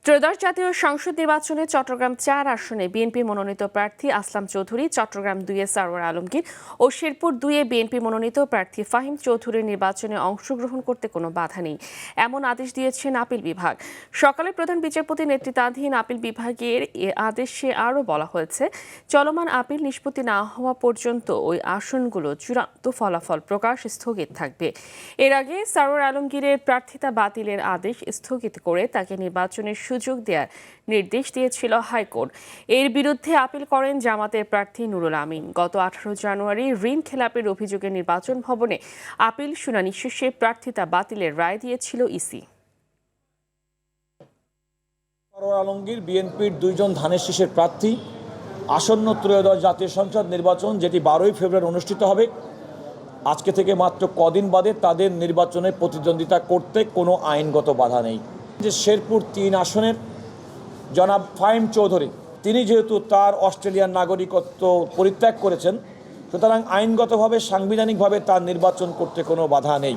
ত্রয়োদশ জাতীয় সংসদ নির্বাচনে চট্টগ্রাম ৪ আসনে বিএনপি মনোনীত প্রার্থী আসলাম চৌধুরী, চট্টগ্রাম ২-এ সারোয়ার আলমগীর ও শেরপুর ২-এ বিএনপি মনোনীত প্রার্থী ফাহিম চৌধুরীর নির্বাচনে অংশগ্রহণ করতে কোনো বাধা নেই, এমন আদেশ দিয়েছেন আপিল বিভাগ। সকালে প্রধান বিচারপতি নেতৃত্বাধীন আপিল বিভাগের এ আদেশে আরও বলা হয়েছে, চলমান আপিল নিষ্পত্তি না হওয়া পর্যন্ত ওই আসনগুলো চূড়ান্ত ফলাফল প্রকাশ স্থগিত থাকবে। এর আগে সারোয়ার আলমগীরের প্রার্থিতা বাতিলের আদেশ স্থগিত করে তাকে নির্বাচনের সুযোগ দেওয়ার নির্দেশ দিয়েছিল হাইকোর্ট। এর বিরুদ্ধে আপিল করেন জামাতের প্রার্থী নুরুল আমিন। গত 18 জানুয়ারি ঋণ খেলাপের অভিযোগে নির্বাচন ভবনে আপিল শুনানি শেষে প্রার্থিতা বাতিলের রায় দিয়েছিল ইসি। সারোয়ার আলমগীর বিএনপির 2 জন ধানের শীষের প্রার্থী। আসন্ন ত্রয়োদশ জাতীয় সংসদ নির্বাচন, যেটি 12ই ফেব্রুয়ারি অনুষ্ঠিত হবে, আজকে থেকে মাত্র কদিন বাদে তাদের নির্বাচনে প্রতিদ্বন্দ্বিতা করতে কোনো আইনগত বাধা নেই। যে শেরপুর 3 আসনের জনাব ফাহিম চৌধুরী, তিনি যেহেতু তার অস্ট্রেলিয়ান নাগরিকত্ব পরিত্যাগ করেছেন, সুতরাং আইনগতভাবে সাংবিধানিকভাবে তার নির্বাচন করতে কোনো বাধা নেই।